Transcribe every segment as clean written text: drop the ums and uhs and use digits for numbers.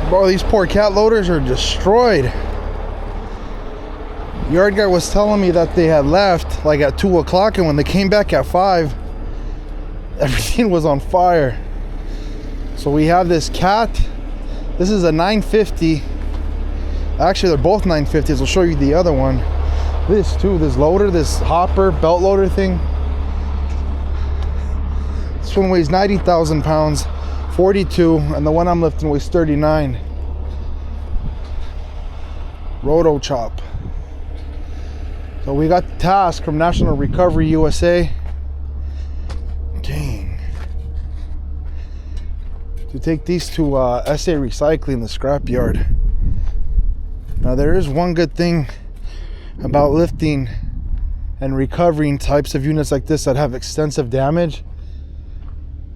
Bro, these poor cat loaders are destroyed. Yard guy was telling me that they had left like at 2 o'clock, and when they came back at 5, everything was on fire. So we have this cat. This is a 950. Actually, they're both 950s. I'll show you the other one. This too, this loader, this hopper, belt loader thing. This one weighs 90,000 pounds, 42, and the one I'm lifting weighs 39. Roto chop. So we got the task from National Recovery USA. Dang. To take these to SA Recycling, the scrapyard. Now there is one good thing about lifting and recovering types of units like this that have extensive damage,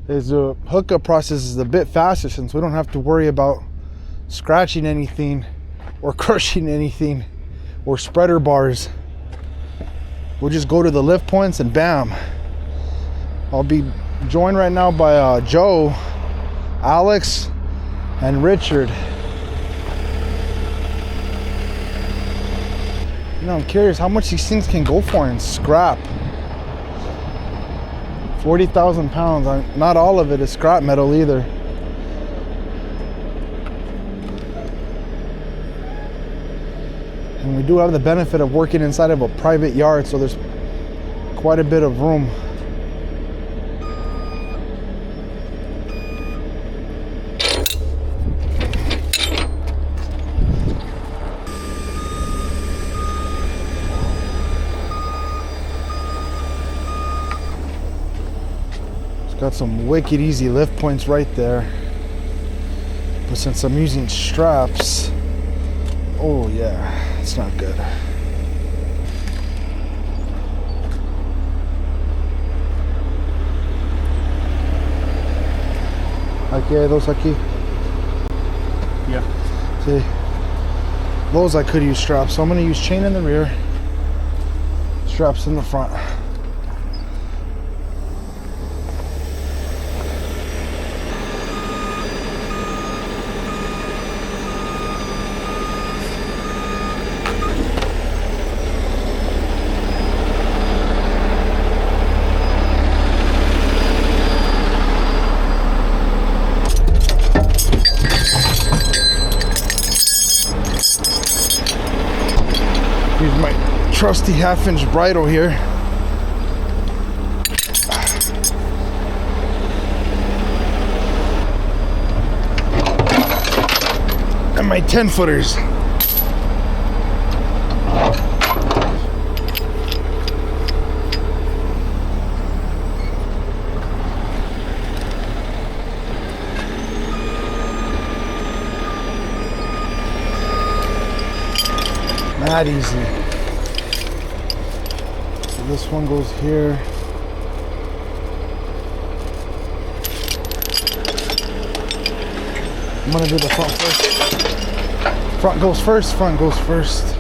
is the hookup process is a bit faster, since we don't have to worry about scratching anything or crushing anything or spreader bars. We'll just go to the lift points and bam. I'll be joined right now by Joe, Alex, and Richard. You know, I'm curious how much these things can go for in scrap. 40,000 pounds. Not all of it is scrap metal either. And we do have the benefit of working inside of a private yard, so there's quite a bit of room. It's got some wicked easy lift points right there. But since I'm using straps, oh yeah. It's not good. Aquí hay dos aquí. Yeah. See, those I could use straps, so I'm going to use chain in the rear, straps in the front. Here's my trusty half-inch bridle here. And my 10-footers. Not easy. So this one goes here. I'm gonna do the front first. Front goes first, front goes first.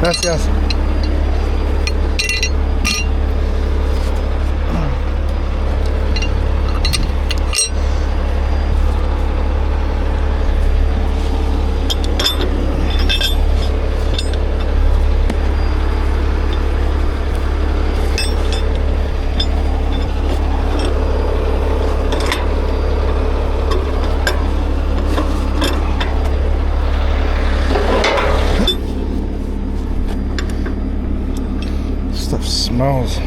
Gracias. Stuff smells.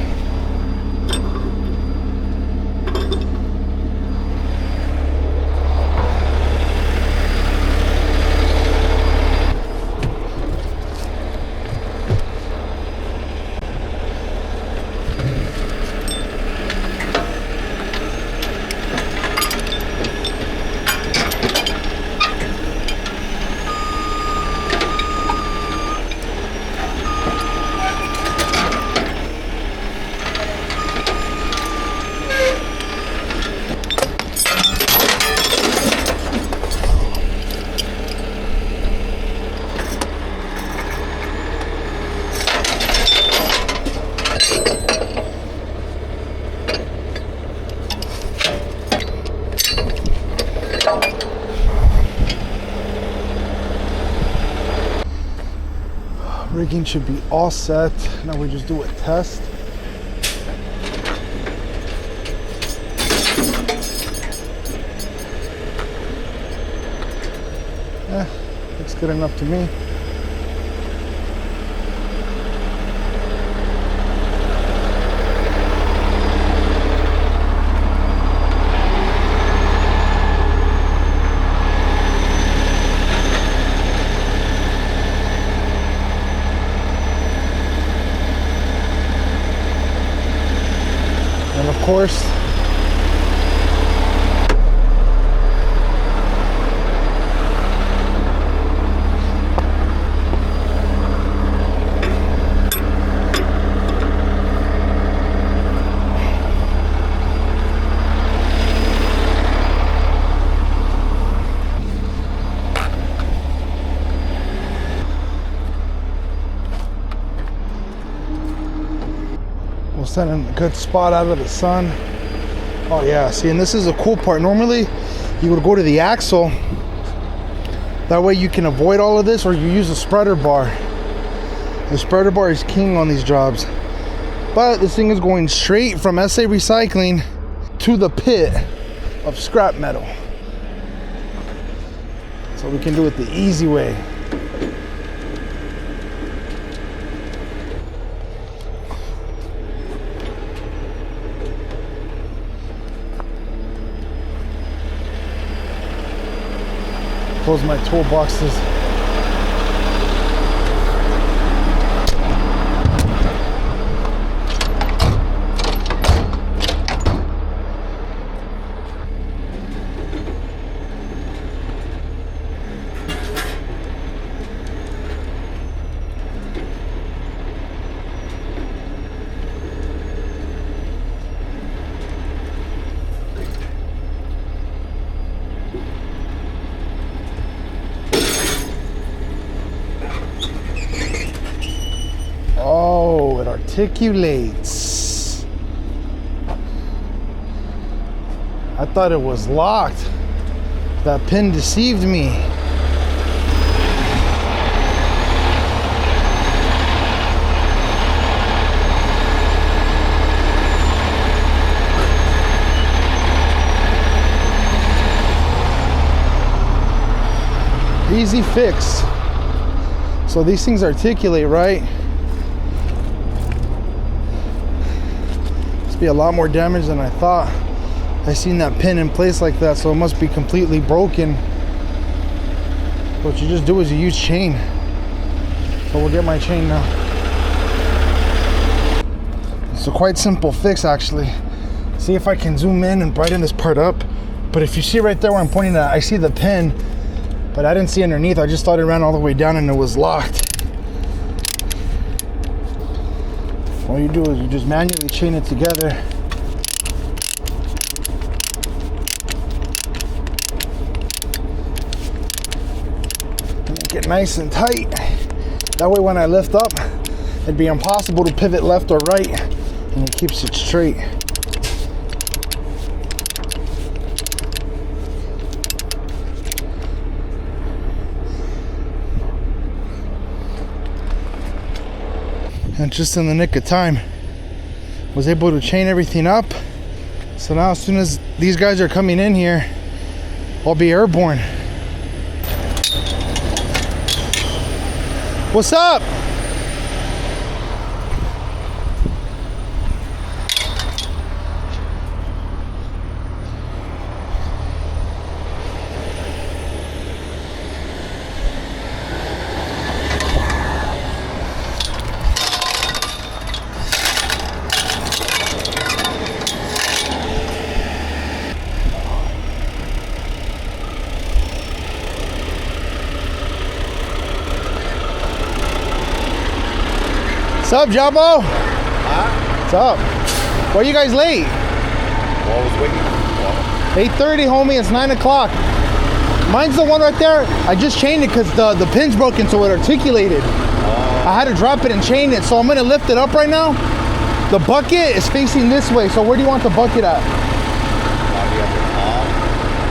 Rigging should be all set. Now we just do a test. Yeah, looks good enough to me. And of course, we'll send in a good spot out of the sun. Oh yeah, see, and this is a cool part. Normally you would go to the axle. That way you can avoid all of this, or you use a spreader bar. The spreader bar is king on these jobs. But this thing is going straight from SA Recycling to the pit of scrap metal. So we can do it the easy way. Close my toolboxes. Oh, it articulates. I thought it was locked. That pin deceived me. Easy fix. So these things articulate, right? Must be a lot more damage than I thought. I seen that pin in place like that, so it must be completely broken. What you just do is you use chain. So we'll get my chain now. It's a quite simple fix, actually. See if I can zoom in and brighten this part up. But if you see right there where I'm pointing at, I see the pin, but I didn't see underneath. I just thought it ran all the way down and it was locked. All you do is you just manually chain it together. Make it nice and tight. That way when I lift up, it'd be impossible to pivot left or right, and it keeps it straight. And just in the nick of time, was able to chain everything up. So now as soon as these guys are coming in here, I'll be airborne. What's up? What's up, Jabbo? Huh? What's up? Why are you guys late? Well, I was waiting. 8:30, homie. It's 9 o'clock. Mine's the one right there. I just chained it because the pin's broken, so it articulated. I had to drop it and chain it, so I'm gonna lift it up right now. The bucket is facing this way, so where do you want the bucket at? Probably at the top,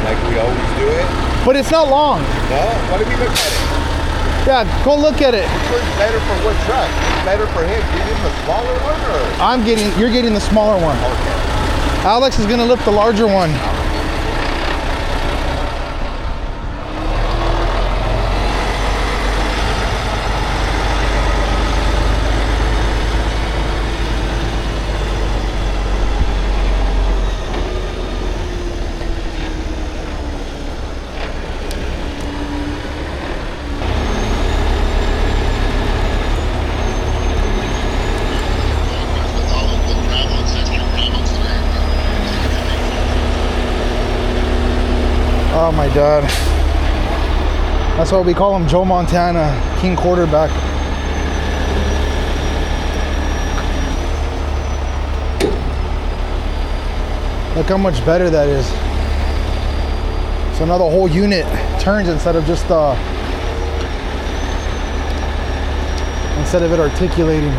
like we always do it. But it's not long. No? What do we look at it? Yeah, go look at it. Which one's better for what truck? Better for him? You getting the smaller one or? You're getting the smaller one. Okay. Alex is gonna lift the larger one. Oh my God. That's why we call him Joe Montana, King Quarterback. Look how much better that is. So now the whole unit turns instead of just instead of it articulating.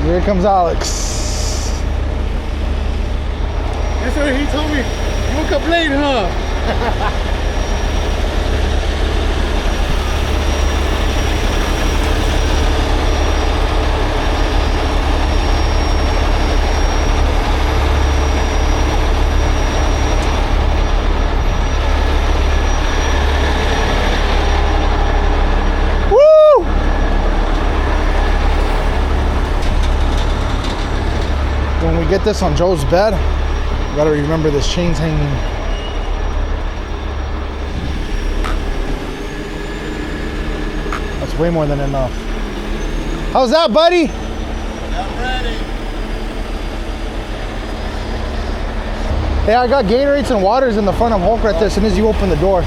Here comes Alex. That's what he told me. You woke up late, huh? When we get this on Joe's bed, we gotta remember this chain's hanging. That's way more than enough. How's that, buddy? I'm ready. Hey, I got Gatorades and waters in the front of Hulk right there as soon as you open the door.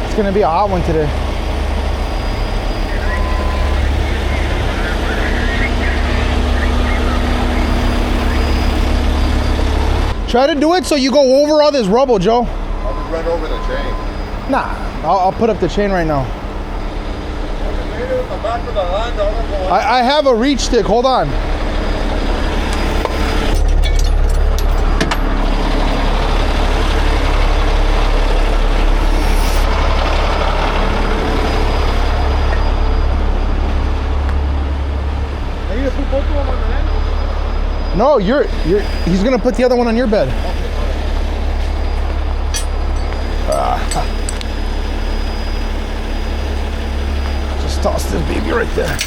It's gonna be a hot one today. Try to do it so you go over all this rubble, Joe. I'll just run over the chain. Nah, I'll put up the chain right now. I have a reach stick, hold on. Are you gonna put both of them on the end? No, he's gonna put the other one on your bed. Just toss this baby right there.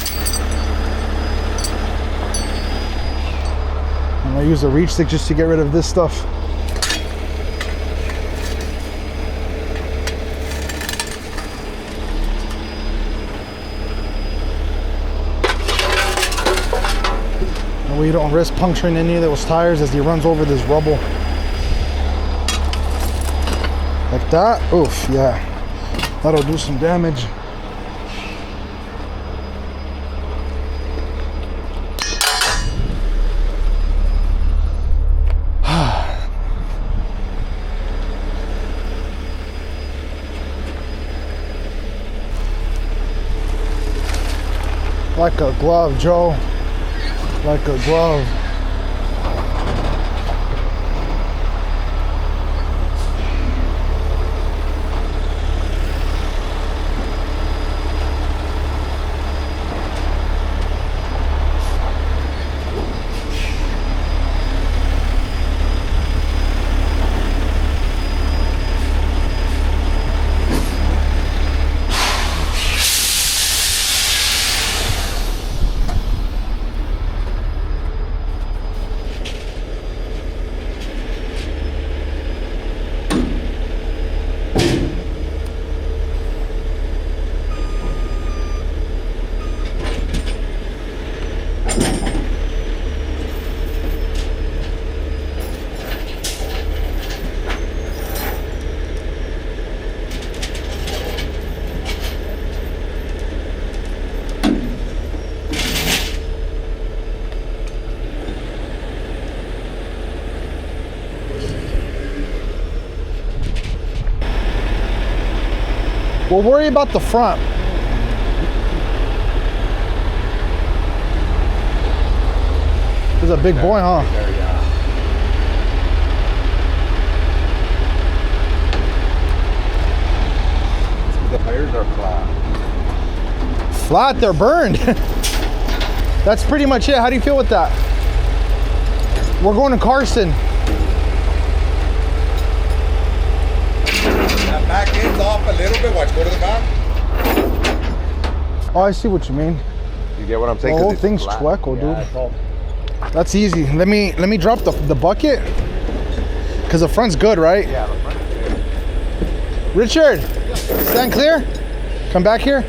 I'm gonna use a reach stick just to get rid of this stuff. That way you don't risk puncturing any of those tires as he runs over this rubble. Like that. Oof, yeah. That'll do some damage. Like a glove, Joe. Like a glove. We'll worry about the front. He's a big boy, huh? There, yeah. tires are flat. Flat, they're burned. That's pretty much it. How do you feel with that? We're going to Carson. That back end's off a little bit. Watch, go to the back. Oh, I see what you mean. You get what I'm saying? The whole 'Cause it's thing's flat. chueco, dude. Yeah, it's all- That's easy. Let me drop the bucket. Cause the front's good, right? Yeah, the front is good. Richard, stand clear. Come back here.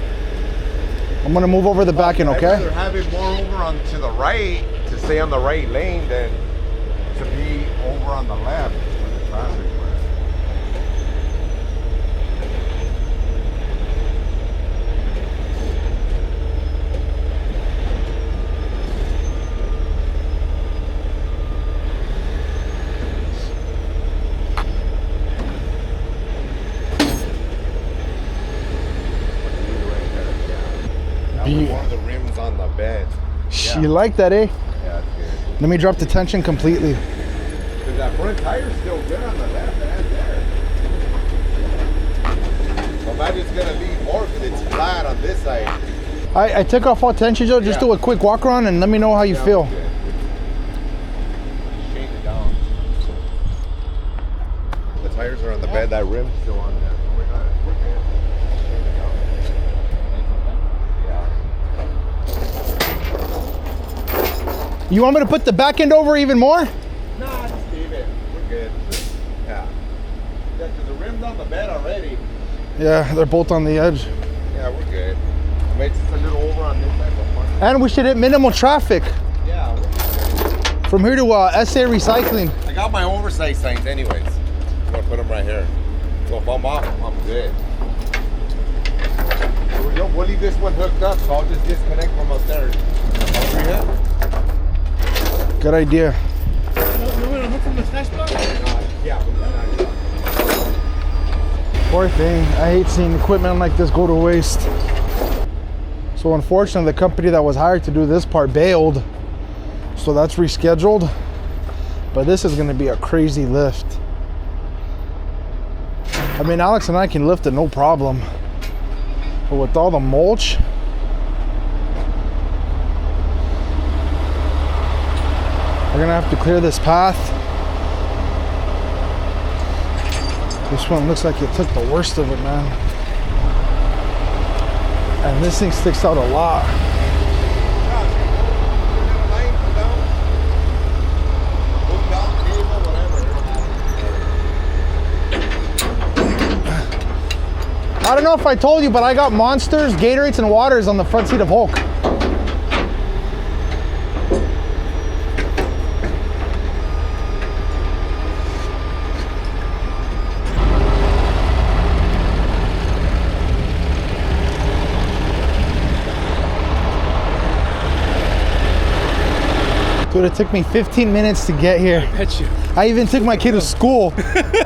I'm gonna move over the back end, I'd okay? rather have it more over on to the right to stay on the right lane than to be over on the left when the traffic went. One of the rims on the bed. Yeah. You like that, eh? Yeah, it's good. Let me drop the tension completely. Because that front tire's still good on the left and there. So maybe it's going to be more because it's flat on this side. I took off all tension, Joe. Just Yeah. do a quick walk around and let me know how you feel. Good. Change it down. The tires are on the bed. That rim's still on there. We're good. Change it down. Yeah. You want me to put the back end over even more? No, just leave it. We're good. Yeah. Yeah, because the rim's on the bed already. Yeah, they're both on the edge. Yeah, we're good. Maybe just a little over on this side. And we should hit minimal traffic Yeah, we're good. from here to SA Recycling. I got my oversized signs anyways. I'm going to put them right here. So if I'm off, I'm good. We'll leave this one hooked up, so I'll just disconnect from up there. Over here. Good idea. You want to hook from the stash block? Yeah. Poor thing. I hate seeing equipment like this go to waste. So unfortunately, the company that was hired to do this part bailed. So that's rescheduled. But this is going to be a crazy lift. I mean, Alex and I can lift it no problem. But with all the mulch, we're gonna have to clear this path. This one looks like it took the worst of it, man. And this thing sticks out a lot. I don't know if I told you, but I got Monsters, Gatorades, and Waters on the front seat of Hulk. Dude, it took me 15 minutes to get here. I bet you. I even took my kid to school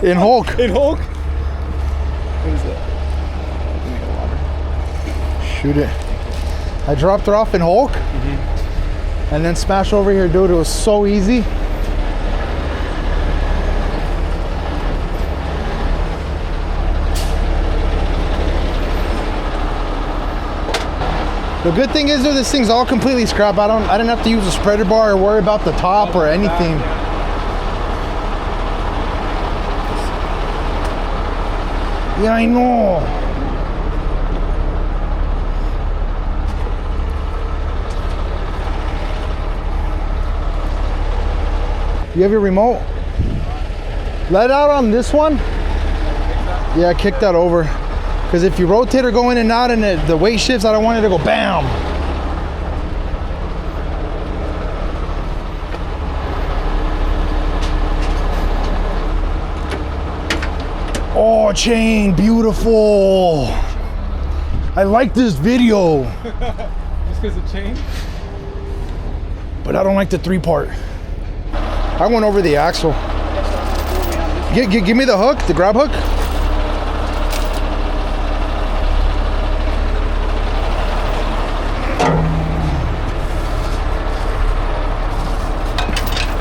in Hulk. In Hulk? What is that? Give me the water. Shoot it. I dropped her off in Hulk and then smash over here, dude. It was so easy. The good thing is, though, this thing's all completely scrap. I didn't have to use a spreader bar or worry about the top or anything. Yeah, I know. You have your remote? Let it out on this one. Yeah, kick that over. Because if you rotate or go in and out and the weight shifts, I don't want it to go bam. Oh, chain, beautiful. I like this video. Just because of chain? But I don't like the 3-part. I went over the axle. Give me the hook, the grab hook.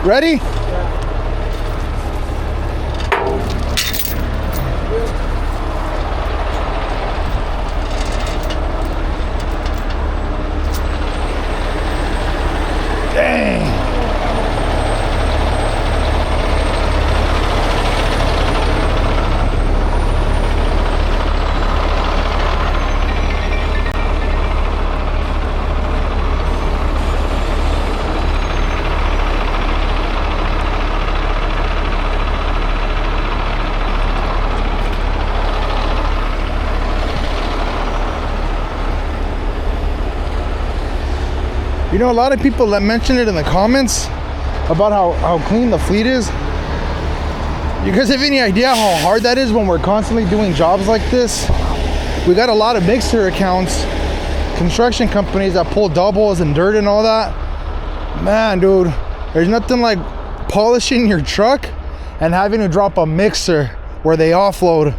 Ready? You know, a lot of people that mention it in the comments about how clean the fleet is. You guys have any idea how hard that is when we're constantly doing jobs like this? We got a lot of mixer accounts, construction companies that pull doubles and dirt and all that. Man, dude, there's nothing like polishing your truck and having to drop a mixer where they offload.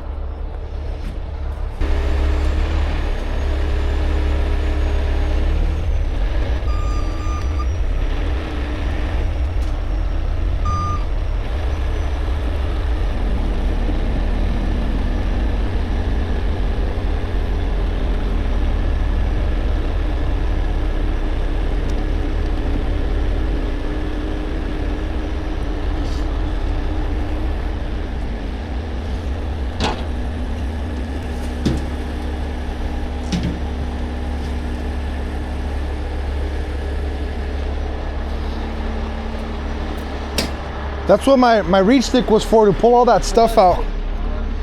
That's what my reach stick was for, to pull all that stuff out.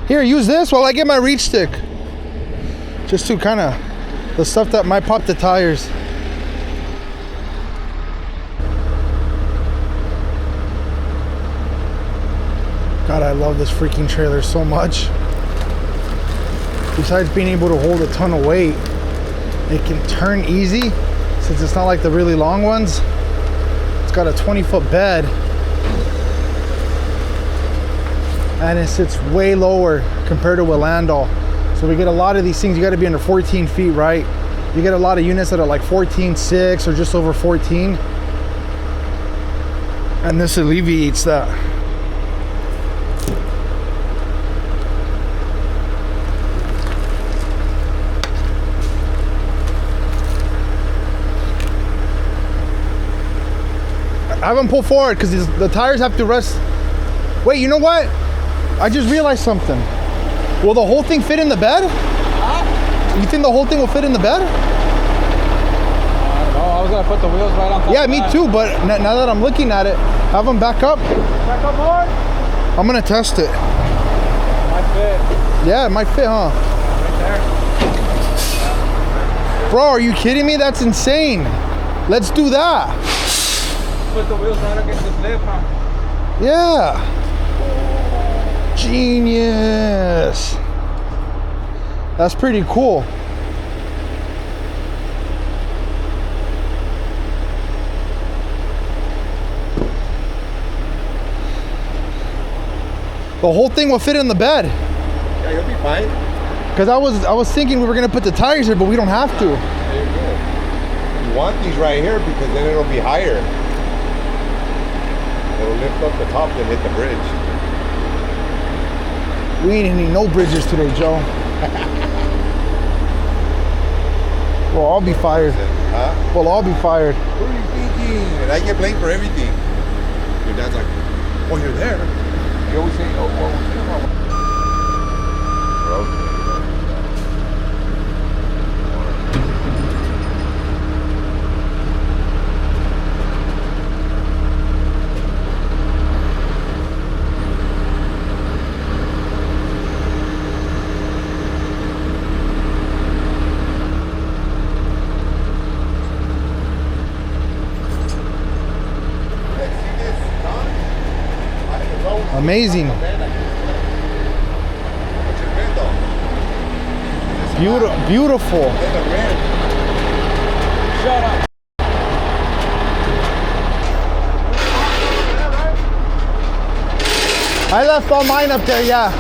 Here, use this while I get my reach stick. Just to kind of, the stuff that might pop the tires. God, I love this freaking trailer so much. Besides being able to hold a ton of weight, it can turn easy since it's not like the really long ones. It's got a 20-foot bed. And it sits way lower compared to a Landau. So we get a lot of these things, you gotta be under 14 feet, right? You get a lot of units that are like 14.6 or just over 14. And this alleviates that. I haven't pulled forward because the tires have to rest. Wait, you know what? I just realized something. Will the whole thing fit in the bed? You think the whole thing will fit in the bed? I don't know. I was gonna put the wheels right on top. Yeah, me too. But now that I'm looking at it, have them back up. Back up more. I'm gonna test it. Might fit. Yeah, it might fit, huh? Right there. Bro, are you kidding me? That's insane. Let's do that. Put the wheels right against this lip, huh? Yeah. Genius. That's pretty cool. The whole thing will fit in the bed. Yeah, you'll be fine. Because I was thinking we were gonna put the tires here, but we don't have to. There you go. You want these right here because then it'll be higher. It'll lift up the top and hit the bridge. We ain't hitting no bridges today, Joe. We'll all be fired. Huh? We'll all be fired. What are you thinking? And I get blamed for everything. Your dad's like, oh, you're there. You always say, oh, what was there? Bro. Amazing. Beautiful. Shut up. I left all mine up there, yeah.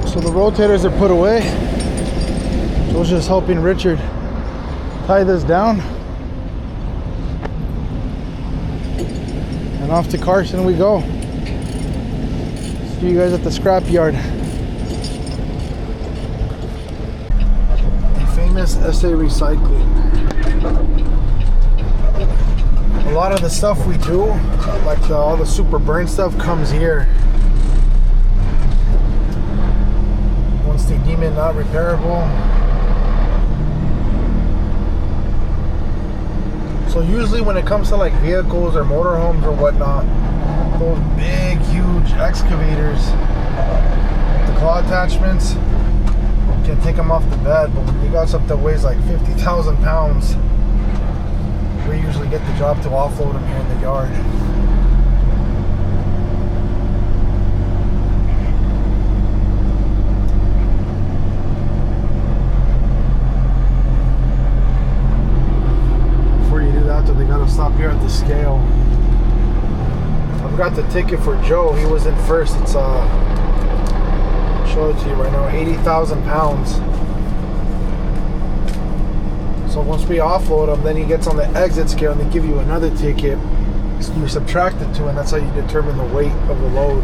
So the rotators are put away. I was just helping Richard tie this down. And off to Carson we go. See you guys at the scrapyard. The famous SA Recycling. A lot of the stuff we do, like all the super burn stuff, comes here. Once they deem it not repairable. So usually when it comes to like vehicles or motorhomes or whatnot, those big, huge excavators, the claw attachments, can take them off the bed. But when you got something that weighs like 50,000 pounds, we usually get the job to offload them here in the yard. Before you do that, though, they gotta stop here at the scale. I forgot the ticket for Joe. He was in first. It's I'll show it to you right now. 80,000 pounds. So once we offload him, then he gets on the exit scale and they give you another ticket. You subtract the two, and that's how you determine the weight of the load.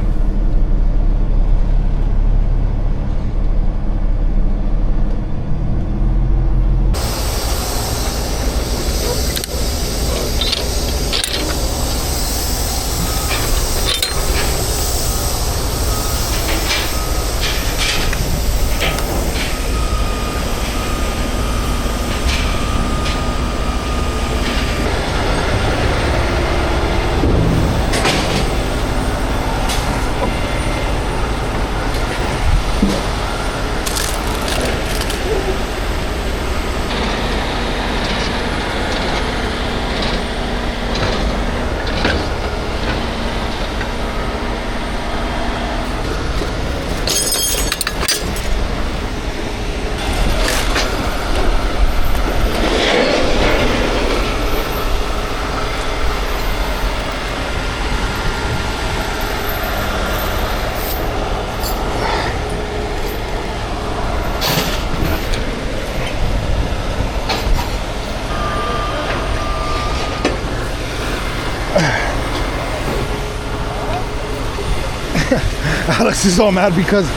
Alex is all mad because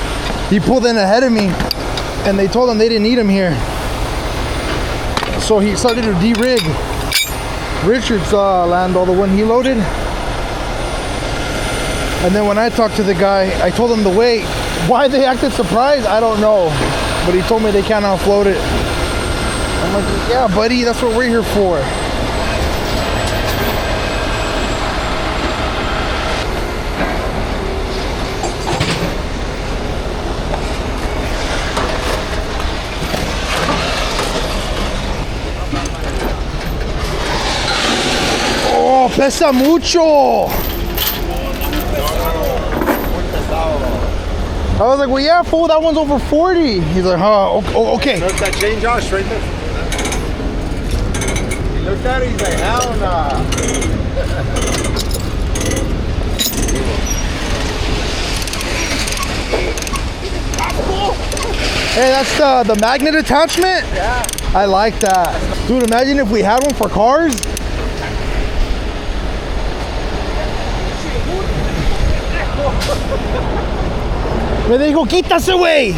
he pulled in ahead of me and they told him they didn't need him here. So he started to de-rig Richard's Landau, the one he loaded. And then when I talked to the guy, I told him the weight. Why they acted surprised, I don't know. But he told me they can't offload it. I'm like, yeah, buddy, that's what we're here for. Pesa mucho. I was like, well, yeah, fool, that one's over 40. He's like, huh, okay. Look that change on straight there. He looked at it, he's like, hell nah. Hey, that's the magnet attachment? Yeah. I like that. Dude, imagine if we had one for cars. Me dijo, quítase, güey.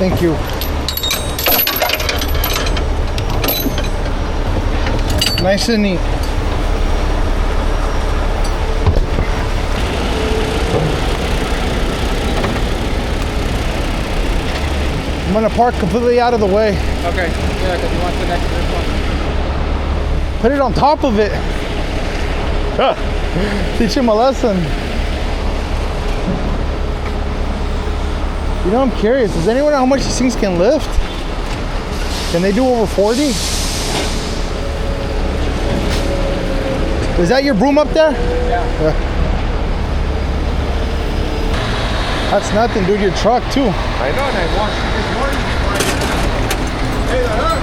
Thank you. Nice and neat. I'm gonna park completely out of the way. Okay. Yeah, because he wants the next to this one. Put it on top of it. Teach him a lesson. You know, I'm curious. Does anyone know how much these things can lift? Can they do over 40? Is that your broom up there? Yeah. That's nothing, dude. Your truck too. I know, and I washed it this morning before I... Hey, the hook!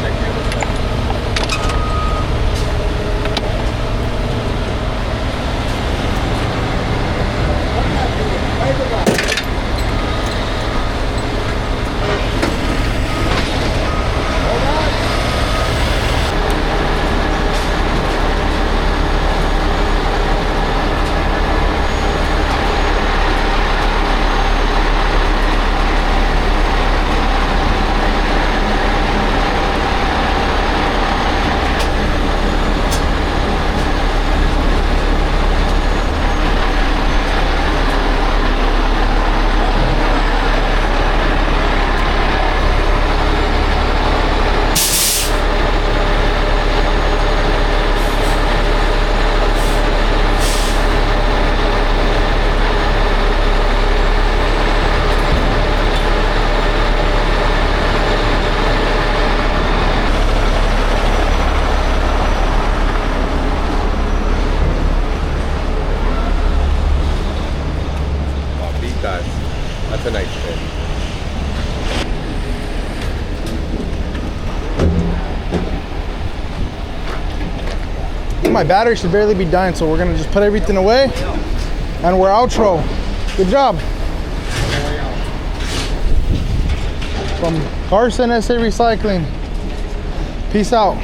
Check the other side. That's a nice fit. My battery should barely be dying, so we're gonna just put everything away and we're outro. Good job. From Carson SA Recycling. Peace out.